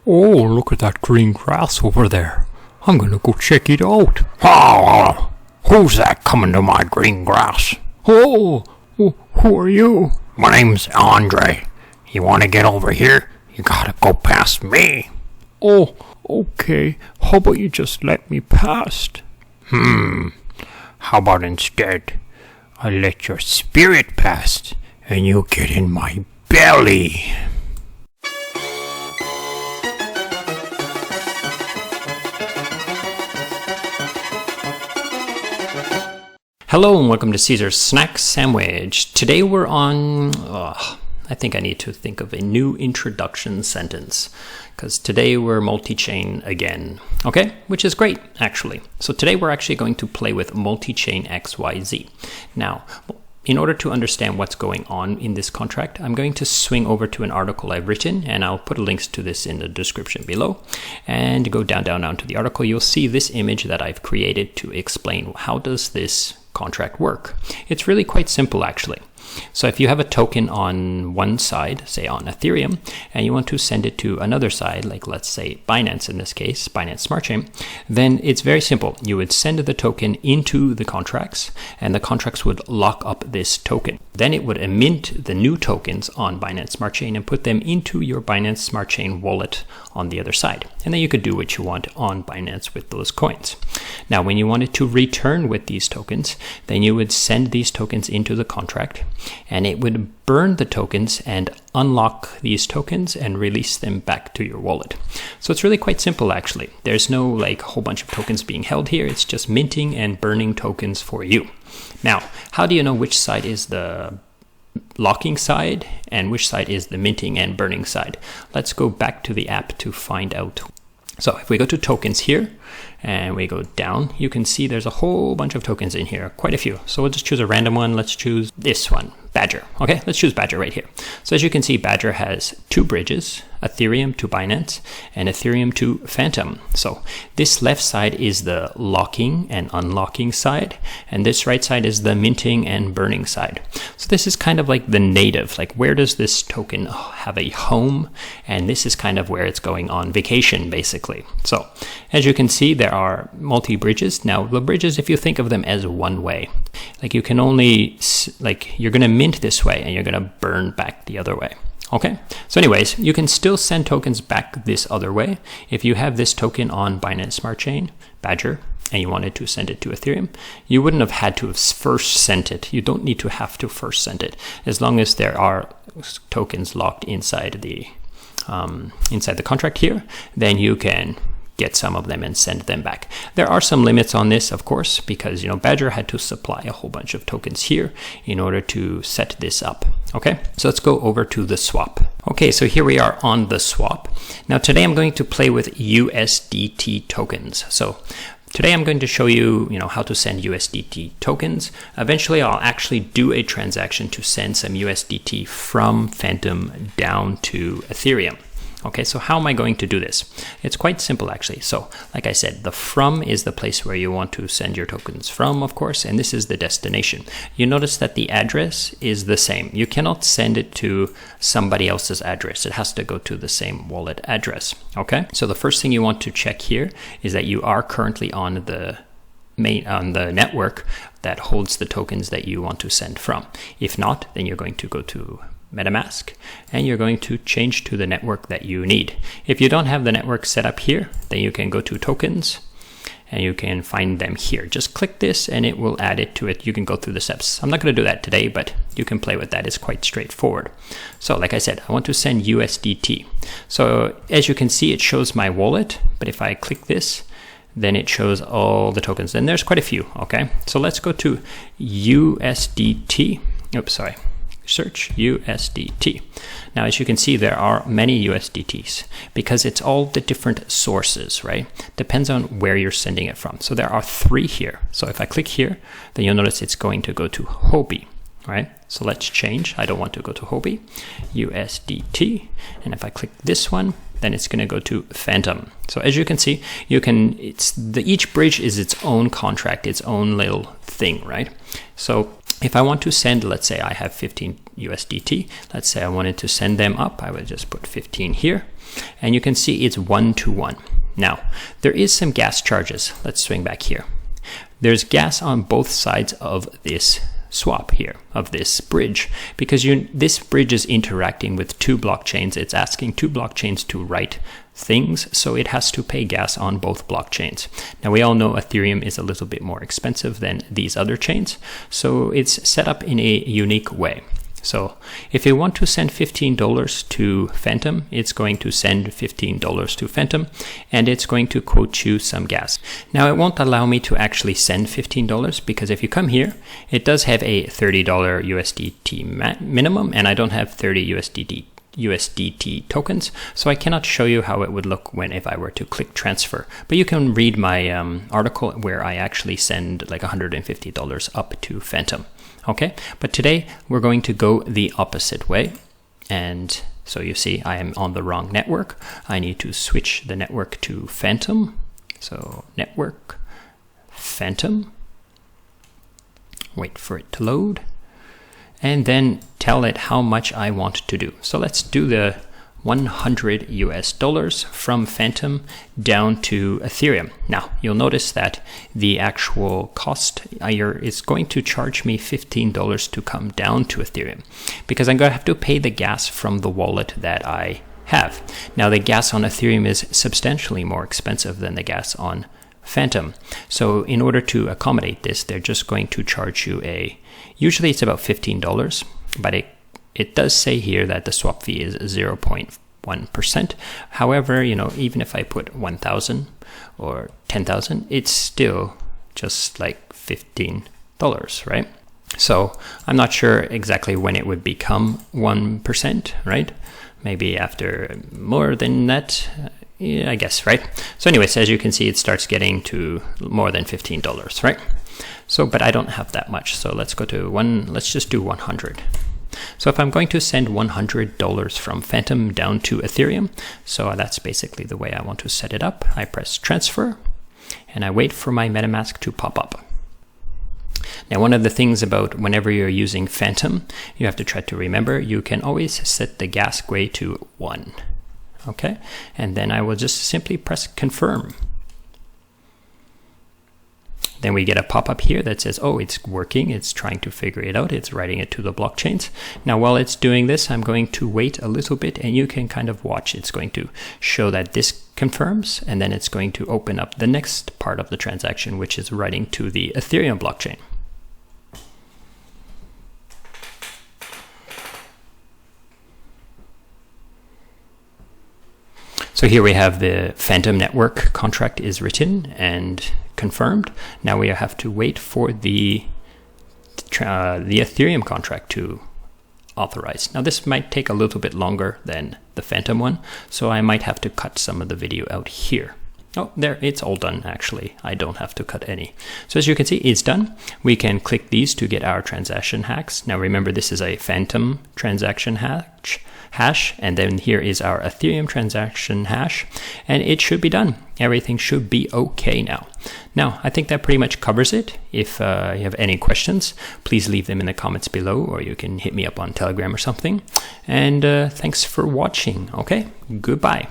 Oh, look at that green grass over there. I'm gonna go check it out. Oh, who's that coming to my green grass? Oh, who are you? My name's Andre. You wanna get over here? You gotta go past me. Oh, okay. How about you just let me past? How about instead I let your spirit pass and you get in my belly? Hello and welcome to Caesar's Snack Sandwich. Today we're on, I think I need to think of a new introduction sentence because today we're multi-chain again, okay? Which is great, actually. So today we're actually going to play with Multichain XYZ. Now, in order to understand what's going on in this contract, I'm going to swing over to an article I've written, and I'll put links to this in the description below. And go down to the article, you'll see this image that I've created to explain how does this contract work. It's really quite simple, actually. So if you have a token on one side, say on Ethereum, and you want to send it to another side, like let's say Binance in this case, Binance Smart Chain, then it's very simple. You would send the token into the contracts, and the contracts would lock up this token. Then it would mint the new tokens on Binance Smart Chain and put them into your Binance Smart Chain wallet on the other side. And then you could do what you want on Binance with those coins. Now, when you wanted to return with these tokens, then you would send these tokens into the contract, and it would burn the tokens and unlock these tokens and release them back to your wallet. So it's really quite simple, actually. There's no like whole bunch of tokens being held here. It's just minting and burning tokens for you. Now, how do you know which side is the locking side and which side is the minting and burning side? Let's go back to the app to find out. So if we go to tokens here and we go down, you can see there's a whole bunch of tokens in here, quite a few. So we'll just choose a random one. Let's choose this one, Badger. Okay, let's choose Badger right here. So as you can see, Badger has two bridges, Ethereum to Binance and Ethereum to Phantom. So this left side is the locking and unlocking side, and this right side is the minting and burning side. So this is kind of like the native, like where does this token have a home? And this is kind of where it's going on vacation, basically. So as you can see, there are multi-bridges. Now the bridges, if you think of them as one way, like you can only, like you're gonna mint this way and you're gonna burn back the other way. Okay, so anyways, you can still send tokens back this other way. If you have this token on Binance Smart Chain, Badger, and you wanted to send it to Ethereum, you wouldn't have had to have first sent it. You don't need to have to first send it. As long as there are tokens locked inside the contract here, then you can get some of them and send them back. There are some limits on this, of course, because Badger had to supply a whole bunch of tokens here in order to set this up. Okay, so let's go over to the swap. Okay, so here we are on the swap. Now today I'm going to play with USDT tokens. So today I'm going to show you, how to send USDT tokens. Eventually I'll actually do a transaction to send some USDT from Phantom down to Ethereum. Okay, so how am I going to do this? It's quite simple, actually. So like I said, the from is the place where you want to send your tokens from, of course, and this is the destination. You notice that the address is the same. You cannot send it to somebody else's address. It has to go to the same wallet address. Okay, so the first thing you want to check here is that you are currently on the network that holds the tokens that you want to send from. If not, then you're going to go to MetaMask and you're going to change to the network that you need. If you don't have the network set up here, then you can go to tokens and you can find them here. Just click this and it will add it to it. You can go through the steps. I'm not going to do that today, but you can play with that. It's quite straightforward. So like I said, I want to send USDT. So as you can see, it shows my wallet, but if I click this, then it shows all the tokens, and there's quite a few. Okay, so let's go to USDT. Oops, sorry. Search USDT. Now, as you can see, there are many USDTs because it's all the different sources, right? Depends on where you're sending it from. So there are 3 here. So if I click here, then you'll notice it's going to go to Huobi, right? So let's change. I don't want to go to Huobi, USDT. And if I click this one, then it's going to go to Phantom. So as you can see, each bridge is its own contract, its own little thing, right? So if I want to send, let's say I have 15 USDT, let's say I wanted to send them up, I would just put 15 here. And you can see it's 1-to-1. Now, there is some gas charges. Let's swing back here. There's gas on both sides of this swap here, of this bridge, because this bridge is interacting with two blockchains. It's asking two blockchains to write things, so it has to pay gas on both blockchains. Now, we all know Ethereum is a little bit more expensive than these other chains, so it's set up in a unique way. So if you want to send $15 to Phantom, it's going to send $15 to Phantom, and it's going to quote you some gas. Now, it won't allow me to actually send $15 because if you come here, it does have a $30 USDT minimum, and I don't have 30 USDT tokens, so I cannot show you how it would look if I were to click transfer. But you can read my article where I actually send like $150 up to Phantom. Okay, but today we're going to go the opposite way. And so you see I am on the wrong network. I need to switch the network to Phantom. So network, Phantom. Wait for it to load. And then tell it how much I want to do. So let's do the $100 US from Phantom down to Ethereum. Now, you'll notice that the actual cost is going to charge me $15 to come down to Ethereum because I'm going to have to pay the gas from the wallet that I have. Now, the gas on Ethereum is substantially more expensive than the gas on Phantom. So in order to accommodate this, they're just going to charge you usually it's about $15, but it does say here that the swap fee is 0.1%. However, even if I put 1,000 or 10,000, it's still just like $15, right? So I'm not sure exactly when it would become 1%, right? Maybe after more than that, yeah, I guess, right? So anyways, as you can see, it starts getting to more than $15, right? So, but I don't have that much. So let's go to let's just do 100. So if I'm going to send $100 from Phantom down to Ethereum, so that's basically the way I want to set it up. I press transfer and I wait for my MetaMask to pop up. Now, one of the things about whenever you're using Phantom, you have to try to remember, you can always set the gas way to 1. Okay, and then I will just simply press confirm. Then we get a pop-up here that says, oh, it's working, it's trying to figure it out, it's writing it to the blockchains. Now, while it's doing this, I'm going to wait a little bit and you can kind of watch. It's going to show that this confirms, and then it's going to open up the next part of the transaction, which is writing to the Ethereum blockchain. So here we have the Phantom network contract is written and confirmed. Now we have to wait for the Ethereum contract to authorize. Now this might take a little bit longer than the Phantom one, so I might have to cut some of the video out here. Oh, there, it's all done actually. I don't have to cut any. So as you can see, it's done. We can click these to get our transaction hacks. Now remember, this is a Phantom transaction hash, and then here is our Ethereum transaction hash, and it should be done. Everything should be okay now. Now, I think that pretty much covers it. If you have any questions, please leave them in the comments below, or you can hit me up on Telegram or something. And thanks for watching. Okay, goodbye.